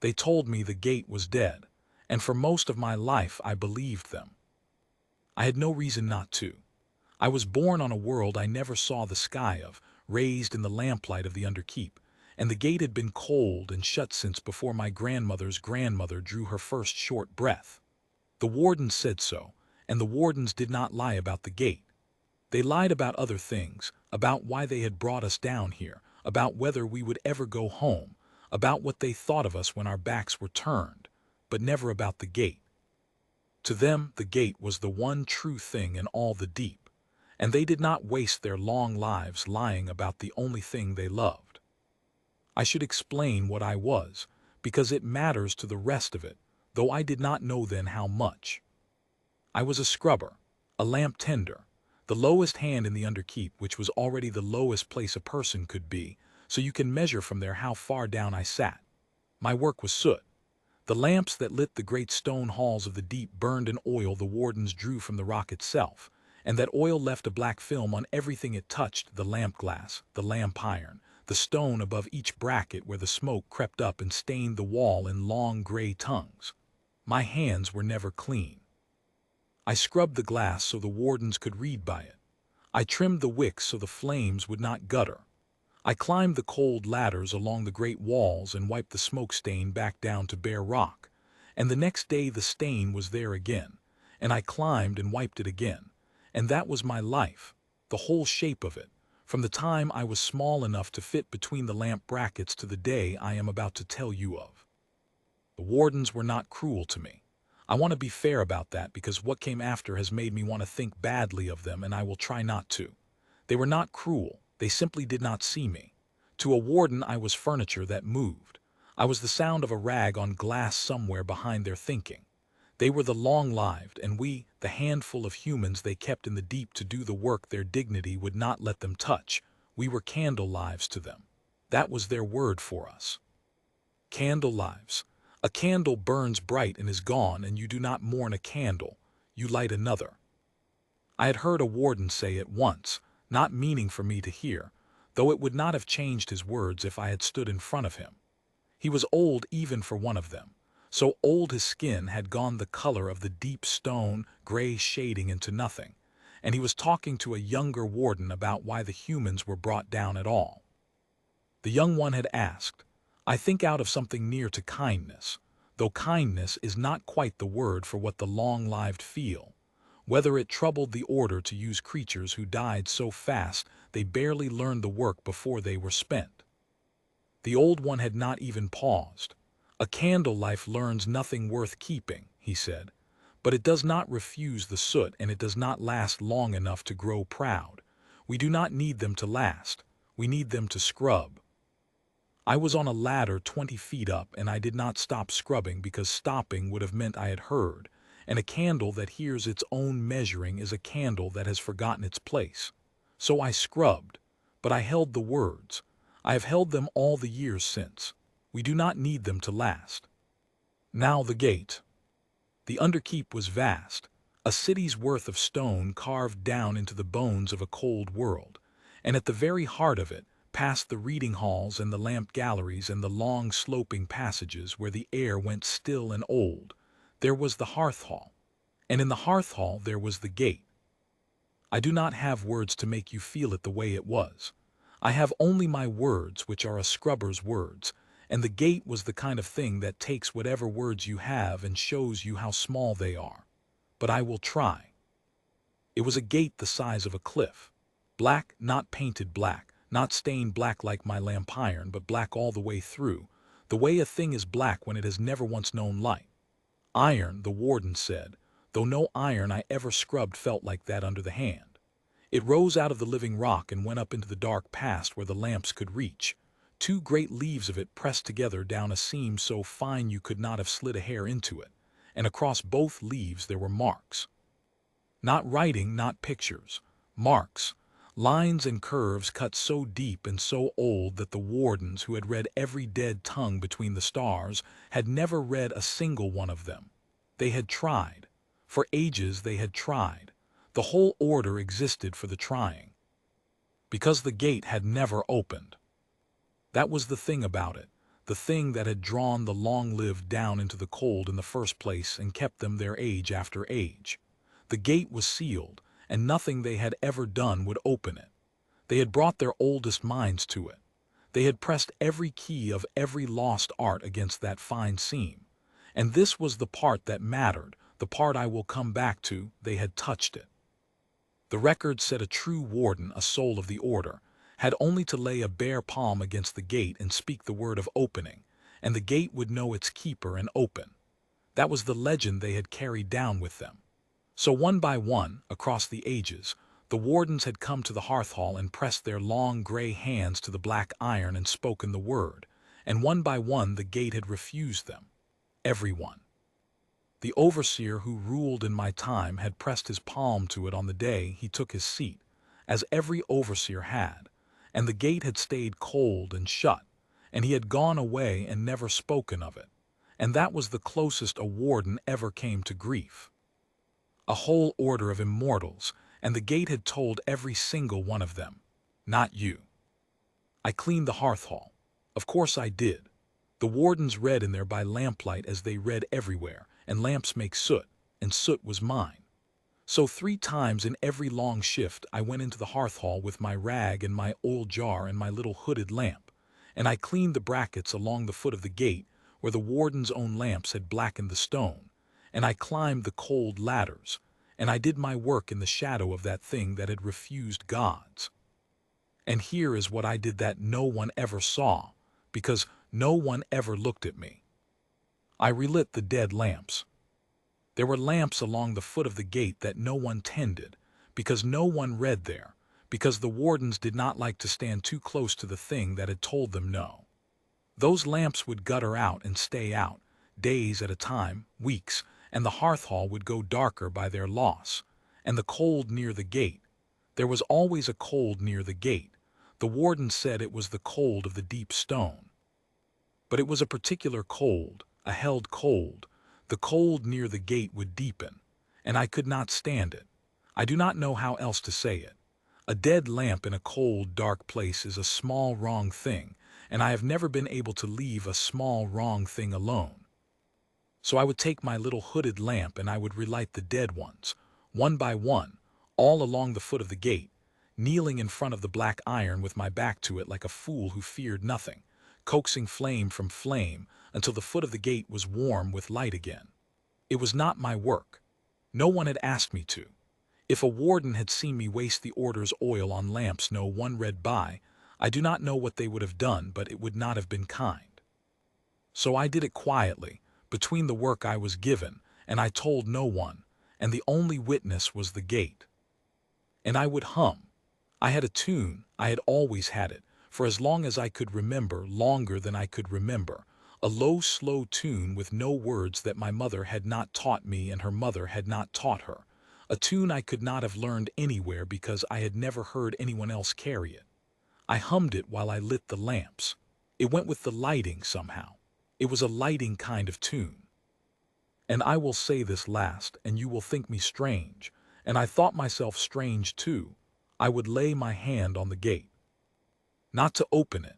They told me the gate was dead, and for most of my life I believed them. I had no reason not to. I was born on a world I never saw the sky of, raised in the lamplight of the underkeep, and the gate had been cold and shut since before my grandmother's grandmother drew her first short breath. The wardens said so, and the wardens did not lie about the gate. They lied about other things, about why they had brought us down here, about whether we would ever go home, about what they thought of us when our backs were turned, but never about the gate. To them, the gate was the one true thing in all the deep, and they did not waste their long lives lying about the only thing they loved. I should explain what I was, because it matters to the rest of it, though I did not know then how much. I was a scrubber, a lamp tender, the lowest hand in the underkeep, which was already the lowest place a person could be, so you can measure from there how far down I sat. My work was soot. The lamps that lit the great stone halls of the deep burned an oil the wardens drew from the rock itself, and that oil left a black film on everything it touched, the lamp glass, the lamp iron, the stone above each bracket where the smoke crept up and stained the wall in long gray tongues. My hands were never clean. I scrubbed the glass so the wardens could read by it. I trimmed the wicks so the flames would not gutter. I climbed the cold ladders along the great walls and wiped the smoke stain back down to bare rock. And the next day the stain was there again, and I climbed and wiped it again. And that was my life, the whole shape of it, from the time I was small enough to fit between the lamp brackets to the day I am about to tell you of. The wardens were not cruel to me. I want to be fair about that because what came after has made me want to think badly of them, and I will try not to. They were not cruel, they simply did not see me. To a warden I was furniture that moved. I was the sound of a rag on glass somewhere behind their thinking. They were the long-lived, and we, the handful of humans they kept in the deep to do the work their dignity would not let them touch, we were candle lives to them. That was their word for us. Candle lives. A candle burns bright and is gone, and you do not mourn a candle, you light another. I had heard a warden say it once, not meaning for me to hear, though it would not have changed his words if I had stood in front of him. He was old even for one of them, so old his skin had gone the color of the deep stone, gray shading into nothing, and he was talking to a younger warden about why the humans were brought down at all. The young one had asked, I think out of something near to kindness, though kindness is not quite the word for what the long-lived feel, whether it troubled the order to use creatures who died so fast they barely learned the work before they were spent. The old one had not even paused. A candle life learns nothing worth keeping, he said, but it does not refuse the soot, and it does not last long enough to grow proud. We do not need them to last. We need them to scrub. I was on a ladder 20 feet up, and I did not stop scrubbing because stopping would have meant I had heard, and a candle that hears its own measuring is a candle that has forgotten its place. So I scrubbed, but I held the words. I have held them all the years since. We do not need them to last. Now the gate. The underkeep was vast, a city's worth of stone carved down into the bones of a cold world, and at the very heart of it, past the reading halls and the lamp galleries and the long sloping passages where the air went still and old, there was the hearth hall, and in the hearth hall there was the gate. I do not have words to make you feel it the way it was. I have only my words, which are a scrubber's words, and the gate was the kind of thing that takes whatever words you have and shows you how small they are. But I will try. It was a gate the size of a cliff. Black, not painted black, not stained black like my lamp iron, but black all the way through, the way a thing is black when it has never once known light. Iron, the warden said, though no iron I ever scrubbed felt like that under the hand. It rose out of the living rock and went up into the dark past where the lamps could reach. 2 great leaves of it pressed together down a seam so fine you could not have slid a hair into it, and across both leaves there were marks. Not writing, not pictures. Marks. Lines and curves cut so deep and so old that the wardens, who had read every dead tongue between the stars, had never read a single one of them. They had tried. For ages they had tried. The whole order existed for the trying. Because the gate had never opened. That was the thing about it. the thing that had drawn the long-lived down into the cold in the first place and kept them there age after age. The gate was sealed, and nothing they had ever done would open it. They had brought their oldest minds to it. They had pressed every key of every lost art against that fine seam. And this was the part that mattered, the part I will come back to. They had touched it. The record said a true warden, a soul of the order, had only to lay a bare palm against the gate and speak the word of opening, and the gate would know its keeper and open. That was the legend they had carried down with them. So one by one, across the ages, the wardens had come to the hearth hall and pressed their long gray hands to the black iron and spoken the word, and one by one the gate had refused them. Everyone. The overseer who ruled in my time had pressed his palm to it on the day he took his seat, as every overseer had, and the gate had stayed cold and shut, and he had gone away and never spoken of it, and that was the closest a warden ever came to grief. A whole order of immortals, and the gate had told every single one of them, not you. I cleaned the hearth hall. Of course I did. The wardens read in there by lamplight as they read everywhere, and lamps make soot, and soot was mine. So 3 times in every long shift I went into the hearth hall with my rag and my oil jar and my little hooded lamp, and I cleaned the brackets along the foot of the gate where the warden's own lamps had blackened the stone, and I climbed the cold ladders, and I did my work in the shadow of that thing that had refused gods. And here is what I did that no one ever saw, because no one ever looked at me. I relit the dead lamps. There were lamps along the foot of the gate that no one tended, because no one read there, because the wardens did not like to stand too close to the thing that had told them no. Those lamps would gutter out and stay out, days at a time, weeks, and the hearth hall would go darker by their loss, and the cold near the gate. There was always a cold near the gate. The warden said it was the cold of the deep stone. But it was a particular cold, a held cold. The cold near the gate would deepen, and I could not stand it. I do not know how else to say it. A dead lamp in a cold, dark place is a small, wrong thing, and I have never been able to leave a small, wrong thing alone. So I would take my little hooded lamp and I would relight the dead ones, one by one, all along the foot of the gate, kneeling in front of the black iron with my back to it like a fool who feared nothing, coaxing flame from flame until the foot of the gate was warm with light again. It was not my work. No one had asked me to. If a warden had seen me waste the order's oil on lamps no one read by, I do not know what they would have done, but it would not have been kind. So I did it quietly, between the work I was given, and I told no one, and the only witness was the gate. And I would hum. I had a tune, I had always had it, for as long as I could remember, longer than I could remember, a low, slow tune with no words that my mother had not taught me and her mother had not taught her, a tune I could not have learned anywhere because I had never heard anyone else carry it. I hummed it while I lit the lamps. It went with the lighting somehow. It was a lighting kind of tune. And I will say this last, and you will think me strange, and I thought myself strange too. I would lay my hand on the gate. Not to open it.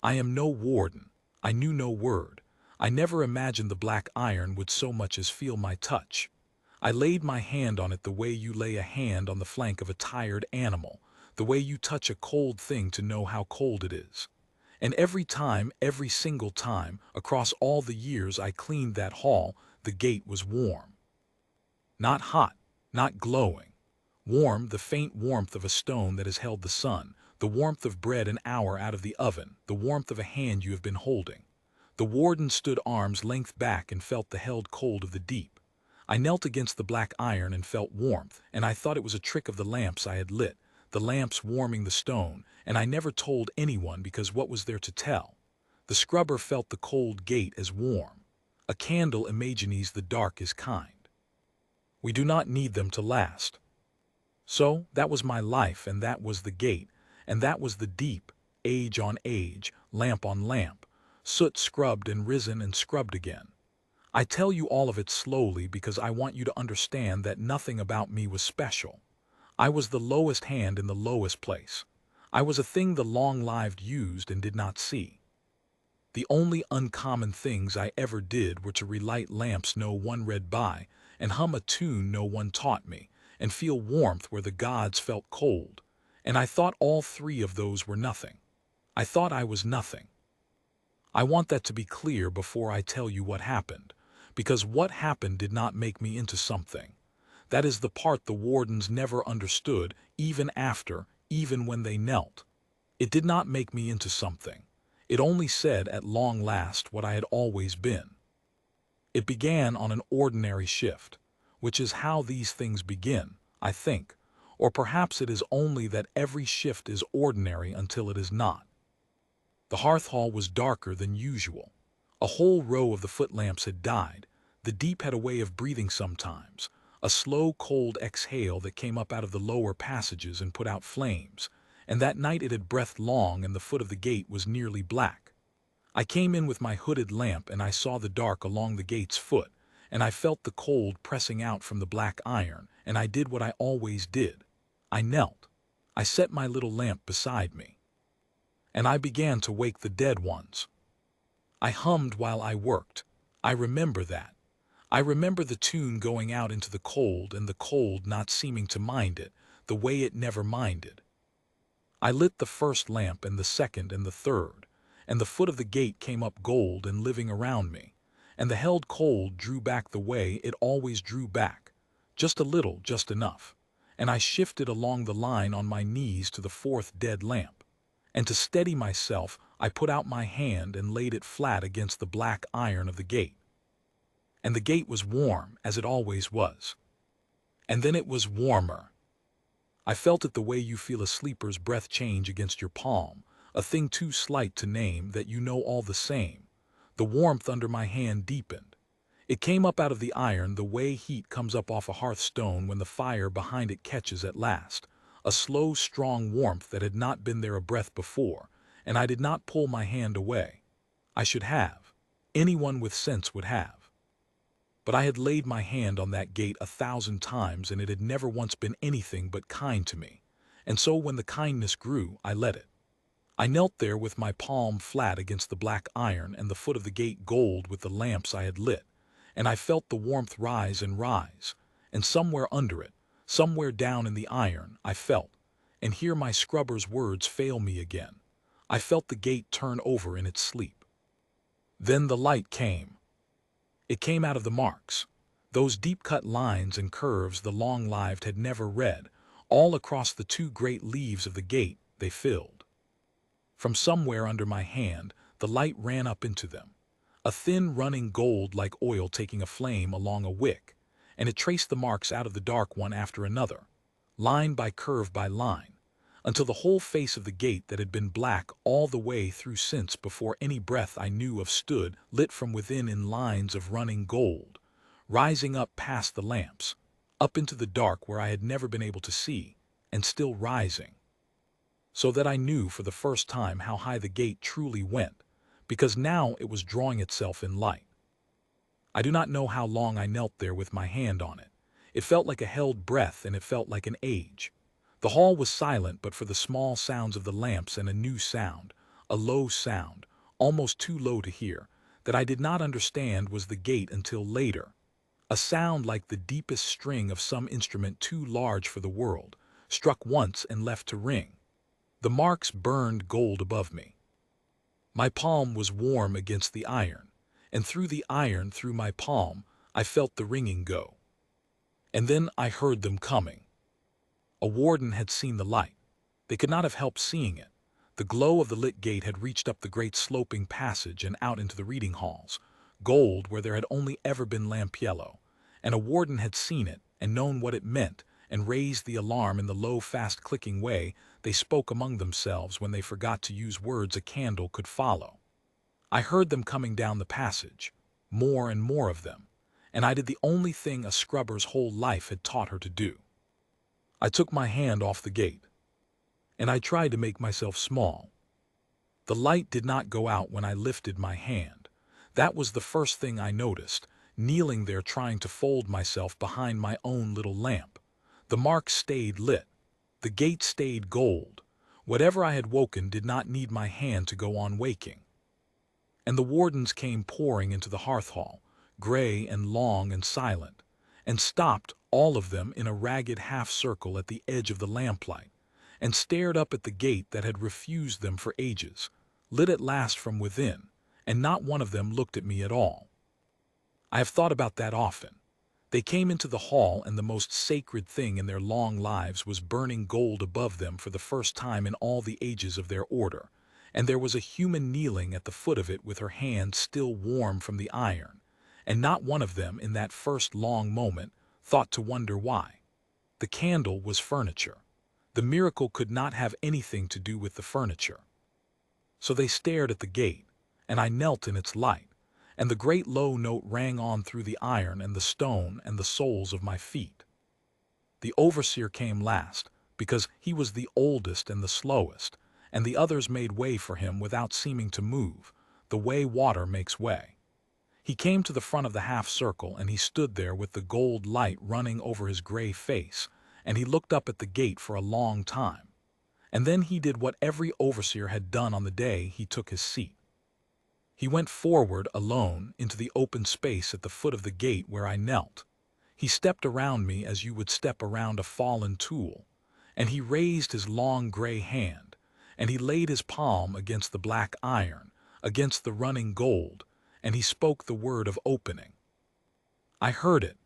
I am no warden. I knew no word. I never imagined the black iron would so much as feel my touch. I laid my hand on it the way you lay a hand on the flank of a tired animal, the way you touch a cold thing to know how cold it is. And every time, every single time, across all the years I cleaned that hall, the gate was warm. Not hot, not glowing. Warm, the faint warmth of a stone that has held the sun, the warmth of bread an hour out of the oven, the warmth of a hand you have been holding. The warden stood arm's length back and felt the held cold of the deep. I knelt against the black iron and felt warmth, and I thought it was a trick of the lamps I had lit, the lamps warming the stone, and I never told anyone because what was there to tell? The scrubber felt the cold gate as warm. A candle imagines the dark is kind. We do not need them to last. So that was my life, and that was the gate, and that was the deep, age on age, lamp on lamp, soot scrubbed and risen and scrubbed again. I tell you all of it slowly because I want you to understand that nothing about me was special. I was the lowest hand in the lowest place. I was a thing the long-lived used and did not see. The only uncommon things I ever did were to relight lamps no one read by, and hum a tune no one taught me, and feel warmth where the gods felt cold. And I thought all three of those were nothing. I thought I was nothing. I want that to be clear before I tell you what happened, because what happened did not make me into something. That is the part the wardens never understood, even when they knelt. It did not make me into something. It only said at long last what I had always been. It began on an ordinary shift, which is how these things begin, I think, or perhaps it is only that every shift is ordinary until it is not. The hearth hall was darker than usual. A whole row of the footlamps had died. The deep had a way of breathing sometimes, a slow, cold exhale that came up out of the lower passages and put out flames, and that night it had breathed long and the foot of the gate was nearly black. I came in with my hooded lamp and I saw the dark along the gate's foot, and I felt the cold pressing out from the black iron, and I did what I always did. I knelt. I set my little lamp beside me. And I began to wake the dead ones. I hummed while I worked. I remember that. I remember the tune going out into the cold and the cold not seeming to mind it, the way it never minded. I lit the first lamp and the second and the third, and the foot of the gate came up gold and living around me, and the held cold drew back the way it always drew back, just a little, just enough, and I shifted along the line on my knees to the fourth dead lamp. And to steady myself, I put out my hand and laid it flat against the black iron of the gate. And the gate was warm, as it always was. And then it was warmer. I felt it the way you feel a sleeper's breath change against your palm, a thing too slight to name that you know all the same. The warmth under my hand deepened. It came up out of the iron the way heat comes up off a hearthstone when the fire behind it catches at last. A slow, strong warmth that had not been there a breath before, and I did not pull my hand away. I should have. Anyone with sense would have. But I had laid my hand on that gate 1,000 times, and it had never once been anything but kind to me. And so when the kindness grew, I let it. I knelt there with my palm flat against the black iron and the foot of the gate gold with the lamps I had lit, and I felt the warmth rise, and somewhere under it, somewhere down in the iron, I felt, and here my scrubber's words fail me again, I felt the gate turn over in its sleep. Then the light came. It came out of the marks, those deep-cut lines and curves the long-lived had never read, all across the two great leaves of the gate they filled. From somewhere under my hand, the light ran up into them, a thin running gold like oil taking a flame along a wick, and it traced the marks out of the dark one after another, line by curve by line, until the whole face of the gate that had been black all the way through since before any breath I knew of stood lit from within in lines of running gold, rising up past the lamps, up into the dark where I had never been able to see, and still rising. So that I knew for the first time how high the gate truly went, because now it was drawing itself in light. I do not know how long I knelt there with my hand on it. It felt like a held breath, and it felt like an age. The hall was silent but for the small sounds of the lamps, and a new sound, a low sound, almost too low to hear, that I did not understand was the gate until later. A sound like the deepest string of some instrument too large for the world, struck once and left to ring. The marks burned gold above me. My palm was warm against the iron, and through the iron, through my palm, I felt the ringing go. And then I heard them coming. A warden had seen the light. They could not have helped seeing it. The glow of the lit gate had reached up the great sloping passage and out into the reading halls, gold where there had only ever been lamp yellow, and a warden had seen it and known what it meant and raised the alarm in the low, fast-clicking way they spoke among themselves when they forgot to use words a candle could follow. I heard them coming down the passage, more and more of them, and I did the only thing a scrubber's whole life had taught her to do. I took my hand off the gate, and I tried to make myself small. The light did not go out when I lifted my hand. That was the first thing I noticed, kneeling there trying to fold myself behind my own little lamp. The marks stayed lit. The gate stayed gold. Whatever I had woken did not need my hand to go on waking. And the wardens came pouring into the hearth hall, gray and long and silent, and stopped, all of them in a ragged half-circle at the edge of the lamplight, and stared up at the gate that had refused them for ages, lit at last from within, and not one of them looked at me at all. I have thought about that often. They came into the hall, and the most sacred thing in their long lives was burning gold above them for the first time in all the ages of their order, and there was a human kneeling at the foot of it with her hand still warm from the iron, and not one of them in that first long moment thought to wonder why. The candle was furniture. The miracle could not have anything to do with the furniture. So they stared at the gate, and I knelt in its light, and the great low note rang on through the iron and the stone and the soles of my feet. The overseer came last, because he was the oldest and the slowest, and the others made way for him without seeming to move, the way water makes way. He came to the front of the half-circle, and he stood there with the gold light running over his gray face, and he looked up at the gate for a long time. And then he did what every overseer had done on the day he took his seat. He went forward alone into the open space at the foot of the gate where I knelt. He stepped around me as you would step around a fallen tool, and he raised his long gray hand, and he laid his palm against the black iron, against the running gold, and he spoke the word of opening. I heard it.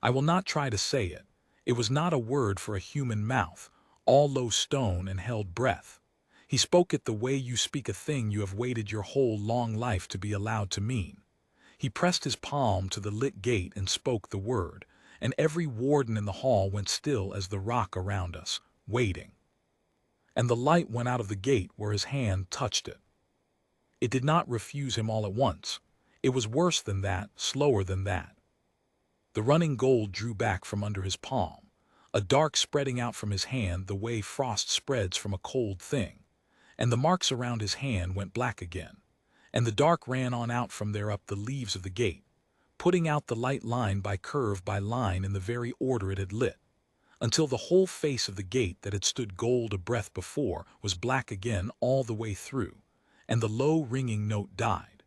I will not try to say it. It was not a word for a human mouth, all low stone and held breath. He spoke it the way you speak a thing you have waited your whole long life to be allowed to mean. He pressed his palm to the lit gate and spoke the word, and every warden in the hall went still as the rock around us, waiting. And the light went out of the gate where his hand touched it. It did not refuse him all at once. It was worse than that, slower than that. The running gold drew back from under his palm, a dark spreading out from his hand the way frost spreads from a cold thing, and the marks around his hand went black again, and the dark ran on out from there up the leaves of the gate, putting out the light line by curve by line in the very order it had lit, until the whole face of the gate that had stood gold a breath before was black again all the way through, and the low ringing note died.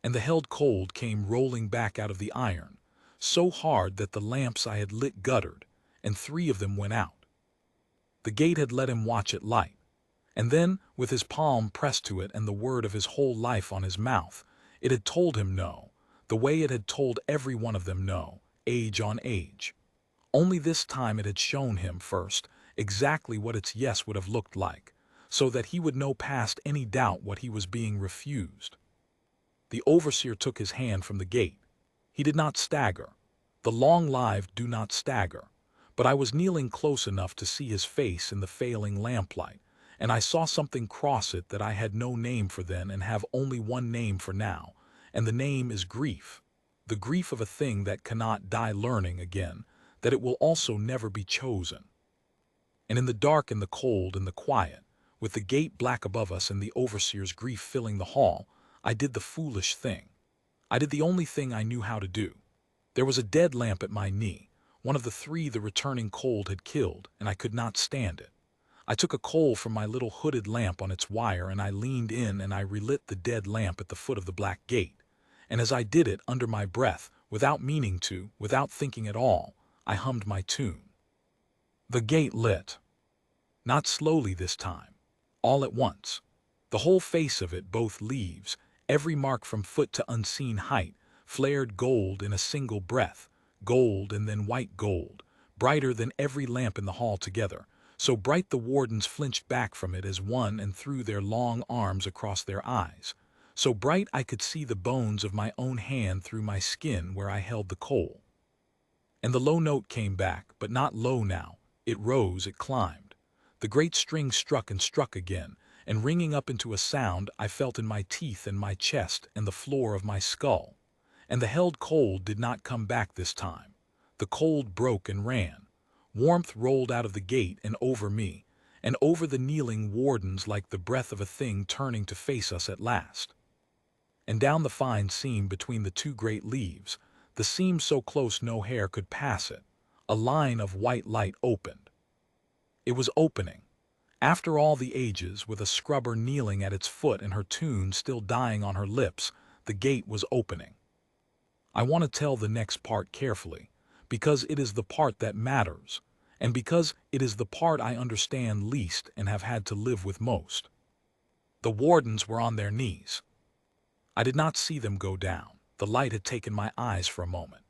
And the held cold came rolling back out of the iron, so hard that the lamps I had lit guttered, and 3 of them went out. The gate had let him watch it light, and then, with his palm pressed to it and the word of his whole life on his mouth, it had told him no, the way it had told every one of them no, age on age. Only this time it had shown him first exactly what its yes would have looked like, so that he would know past any doubt what he was being refused. The overseer took his hand from the gate. He did not stagger. The long-lived do not stagger, but I was kneeling close enough to see his face in the failing lamplight, and I saw something cross it that I had no name for then and have only one name for now, and the name is grief, the grief of a thing that cannot die learning again, that it will also never be chosen. And in the dark and the cold and the quiet, with the gate black above us and the overseer's grief filling the hall, I did the foolish thing. I did the only thing I knew how to do. There was a dead lamp at my knee, one of the 3 the returning cold had killed, and I could not stand it. I took a coal from my little hooded lamp on its wire, and I leaned in and I relit the dead lamp at the foot of the black gate. And as I did it, under my breath, without meaning to, without thinking at all, I hummed my tune. The gate lit. Not slowly this time. All at once. The whole face of it, both leaves, every mark from foot to unseen height, flared gold in a single breath, gold and then white gold, brighter than every lamp in the hall together, so bright the wardens flinched back from it as one and threw their long arms across their eyes, so bright I could see the bones of my own hand through my skin where I held the coal. And the low note came back, but not low now. It rose, it climbed. The great string struck and struck again, and ringing up into a sound I felt in my teeth and my chest and the floor of my skull. And the held cold did not come back this time. The cold broke and ran. Warmth rolled out of the gate and over me, and over the kneeling wardens like the breath of a thing turning to face us at last. And down the fine seam between the 2 great leaves, the seam so close no hair could pass it, a line of white light opened. It was opening, After all the ages, with a scrubber kneeling at its foot and her tune still dying on her lips, the gate was opening. I want to tell the next part carefully, because it is the part that matters, and because it is the part I understand least and have had to live with most. The wardens were on their knees. I did not see them go down. The light had taken my eyes for a moment.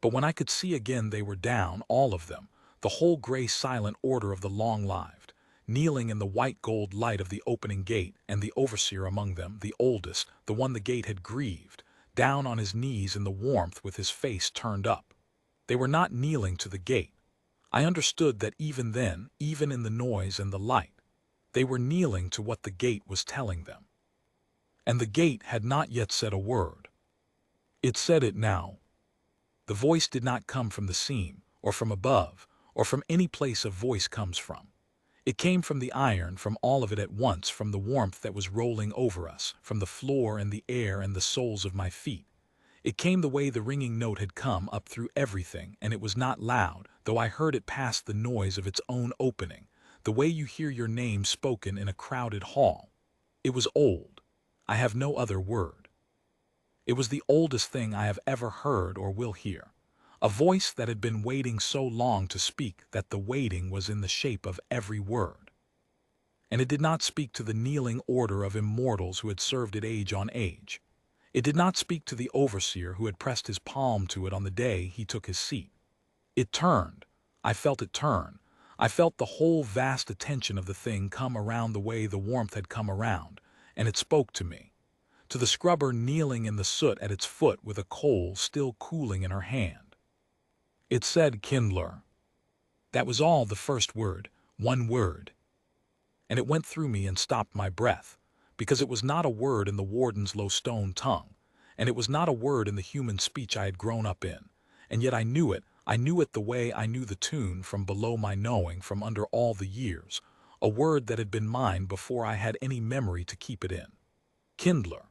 But when I could see again, they were down, all of them, the whole gray silent order of the long-lived, kneeling in the white gold light of the opening gate, and the overseer among them, the oldest, the one the gate had grieved, down on his knees in the warmth with his face turned up. They were not kneeling to the gate. I understood that even then, even in the noise and the light, they were kneeling to what the gate was telling them. And the gate had not yet said a word. It said it now. The voice did not come from the seam, or from above, or from any place a voice comes from. It came from the iron, from all of it at once, from the warmth that was rolling over us, from the floor and the air and the soles of my feet. It came the way the ringing note had come up through everything, and it was not loud, though I heard it past the noise of its own opening, the way you hear your name spoken in a crowded hall. It was old. I have no other word. It was the oldest thing I have ever heard or will hear. A voice that had been waiting so long to speak that the waiting was in the shape of every word. And it did not speak to the kneeling order of immortals who had served it age on age. It did not speak to the overseer who had pressed his palm to it on the day he took his seat. It turned. I felt it turn. I felt the whole vast attention of the thing come around the way the warmth had come around, and it spoke to me. To the scrubber kneeling in the soot at its foot with a coal still cooling in her hand. It said Kindler. That was all, the first word, one word. And it went through me and stopped my breath, because it was not a word in the warden's low stone tongue, and it was not a word in the human speech I had grown up in, and yet I knew it the way I knew the tune from below my knowing from under all the years, a word that had been mine before I had any memory to keep it in. Kindler.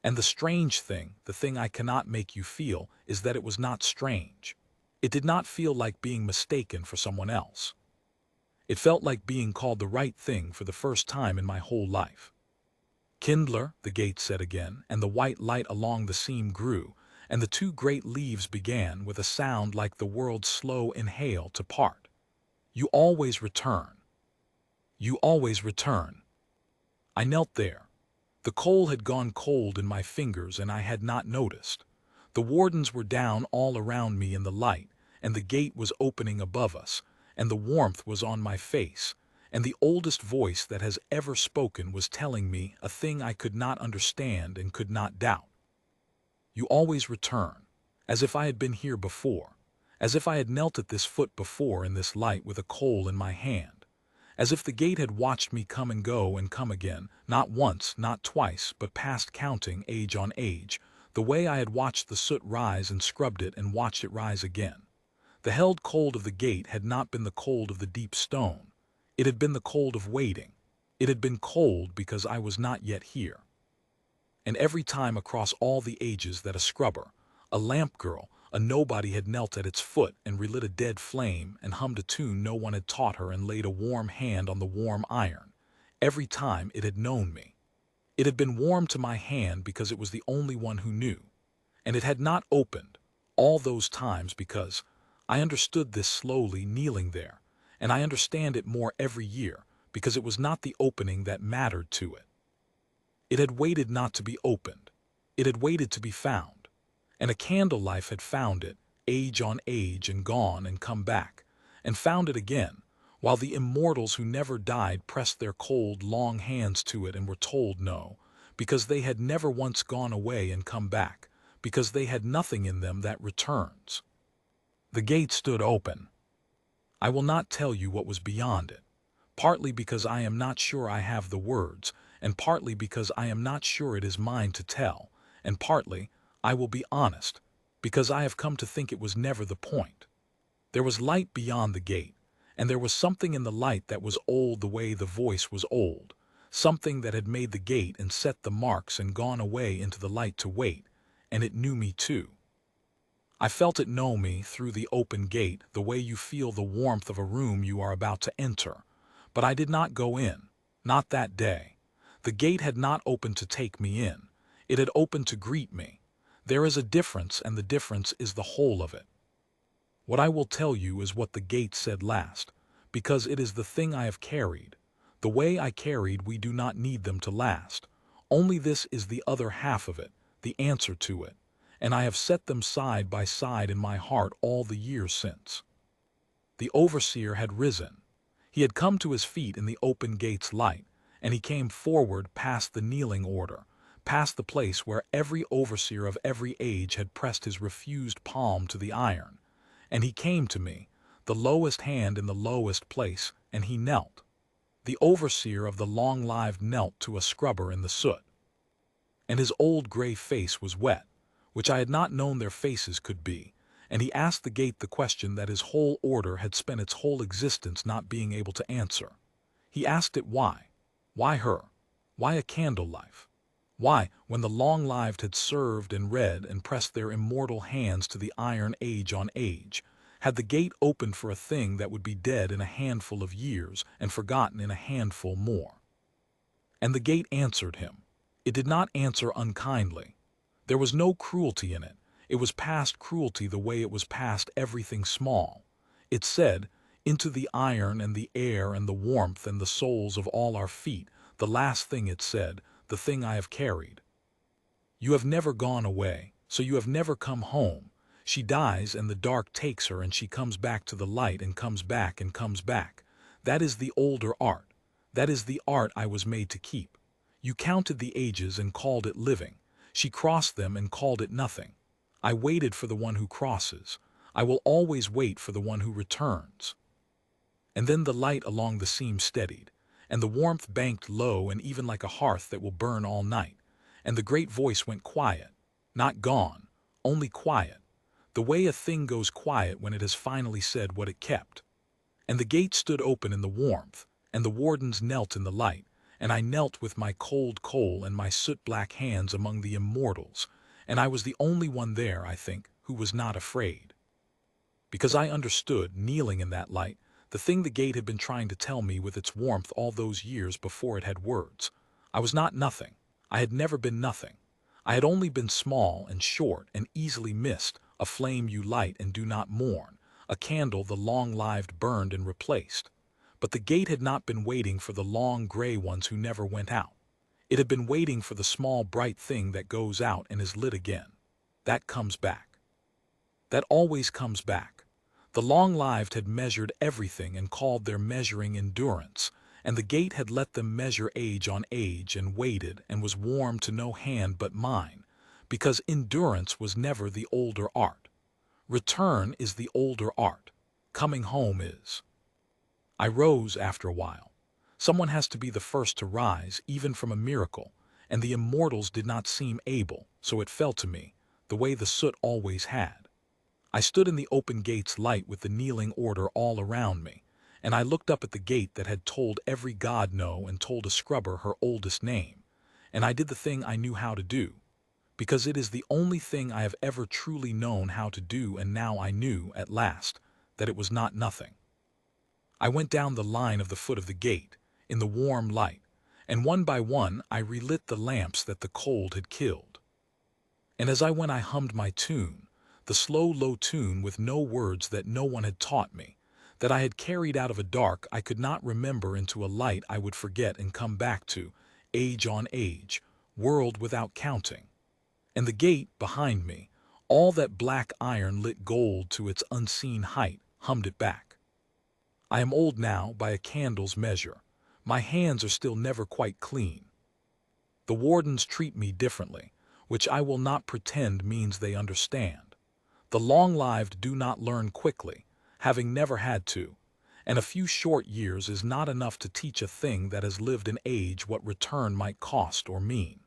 And the strange thing, the thing I cannot make you feel, is that it was not strange. It did not feel like being mistaken for someone else. It felt like being called the right thing for the first time in my whole life. Kindler, the gate said again, and the white light along the seam grew, and the two great leaves began with a sound like the world's slow inhale to part. You always return. You always return. I knelt there. The coal had gone cold in my fingers and I had not noticed. The wardens were down all around me in the light, and the gate was opening above us, and the warmth was on my face, and the oldest voice that has ever spoken was telling me a thing I could not understand and could not doubt. You always return, as if I had been here before, as if I had knelt at this foot before in this light with a coal in my hand. As if the gate had watched me come and go and come again, not once, not twice, but past counting, age on age, the way I had watched the soot rise and scrubbed it and watched it rise again. The held cold of the gate had not been the cold of the deep stone. It had been the cold of waiting. It had been cold because I was not yet here. And every time across all the ages that a scrubber, a lamp girl, a nobody had knelt at its foot and relit a dead flame and hummed a tune no one had taught her and laid a warm hand on the warm iron. Every time it had known me. It had been warm to my hand because it was the only one who knew. And it had not opened, all those times, because I understood this slowly kneeling there, and I understand it more every year because it was not the opening that mattered to it. It had waited not to be opened. It had waited to be found. And a candle life had found it, age on age, and gone and come back, and found it again, while the immortals who never died pressed their cold, long hands to it and were told no, because they had never once gone away and come back, because they had nothing in them that returns. The gate stood open. I will not tell you what was beyond it, partly because I am not sure I have the words, and partly because I am not sure it is mine to tell, and partly, I will be honest, because I have come to think it was never the point. There was light beyond the gate, and there was something in the light that was old the way the voice was old, something that had made the gate and set the marks and gone away into the light to wait, and it knew me too. I felt it know me through the open gate, the way you feel the warmth of a room you are about to enter, But I did not go in, not that day. The gate had not opened to take me in. It had opened to greet me. There is a difference, and the difference is the whole of it. What I will tell you is what the gate said last, because it is the thing I have carried. The way I carried, we do not need them to last. Only this is the other half of it, the answer to it, and I have set them side by side in my heart all the years since. The overseer had risen. He had come to his feet in the open gate's light, and he came forward past the kneeling order, past the place where every overseer of every age had pressed his refused palm to the iron, and he came to me, the lowest hand in the lowest place, and he knelt. The overseer of the long-lived knelt to a scrubber in the soot, and his old gray face was wet, which I had not known their faces could be, and he asked the gate the question that his whole order had spent its whole existence not being able to answer. He asked it why. Why her? Why a candle life? Why, when the long-lived had served and read and pressed their immortal hands to the iron age on age, had the gate opened for a thing that would be dead in a handful of years and forgotten in a handful more? And the gate answered him. It did not answer unkindly. There was no cruelty in it. It was past cruelty the way it was past everything small. It said, into the iron and the air and the warmth and the soles of all our feet, the last thing it said, the thing I have carried. You have never gone away, so you have never come home. She dies and the dark takes her and she comes back to the light and comes back and comes back. That is the older art. That is the art I was made to keep. You counted the ages and called it living. She crossed them and called it nothing. I waited for the one who crosses. I will always wait for the one who returns. And then the light along the seam steadied, and the warmth banked low and even like a hearth that will burn all night, and the great voice went quiet, not gone, only quiet, the way a thing goes quiet when it has finally said what it kept. And the gate stood open in the warmth, and the wardens knelt in the light, and I knelt with my cold coal and my soot-black hands among the immortals, and I was the only one there, I think, who was not afraid. Because I understood, kneeling in that light, the thing the gate had been trying to tell me with its warmth all those years before it had words. I was not nothing. I had never been nothing. I had only been small and short and easily missed, a flame you light and do not mourn, a candle the long-lived burned and replaced. But the gate had not been waiting for the long gray ones who never went out. It had been waiting for the small bright thing that goes out and is lit again. That comes back. That always comes back. The long-lived had measured everything and called their measuring endurance, and the gate had let them measure age on age and waited and was warm to no hand but mine, because endurance was never the older art. Return is the older art. Coming home is. I rose after a while. Someone has to be the first to rise, even from a miracle, and the immortals did not seem able, so it fell to me, the way the soot always had. I stood in the open gate's light with the kneeling order all around me, and I looked up at the gate that had told every god no and told a scrubber her oldest name, and I did the thing I knew how to do, because it is the only thing I have ever truly known how to do, and now I knew, at last, that it was not nothing. I went down the line of the foot of the gate, in the warm light, and one by one I relit the lamps that the cold had killed. And as I went I hummed my tune, the slow, low tune with no words that no one had taught me, that I had carried out of a dark I could not remember into a light I would forget and come back to, age on age, world without counting. And the gate, behind me, all that black iron lit gold to its unseen height, hummed it back. I am old now by a candle's measure. My hands are still never quite clean. The wardens treat me differently, which I will not pretend means they understand. The long-lived do not learn quickly, having never had to, and a few short years is not enough to teach a thing that has lived an age what return might cost or mean.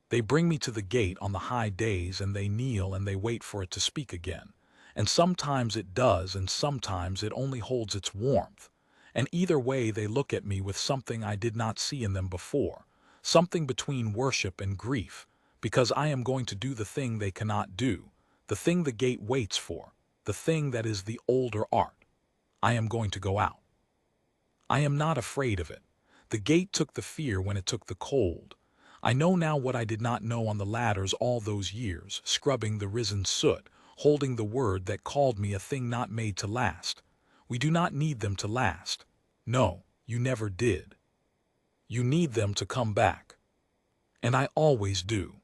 They bring me to the gate on the high days and they kneel and they wait for it to speak again, and sometimes it does and sometimes it only holds its warmth, and either way they look at me with something I did not see in them before, something between worship and grief, because I am going to do the thing they cannot do, the thing the gate waits for, the thing that is the older art. I am going to go out. I am not afraid of it. The gate took the fear when it took the cold. I know now what I did not know on the ladders all those years, scrubbing the risen soot, holding the word that called me a thing not made to last. We do not need them to last. No, you never did. You need them to come back. And I always do.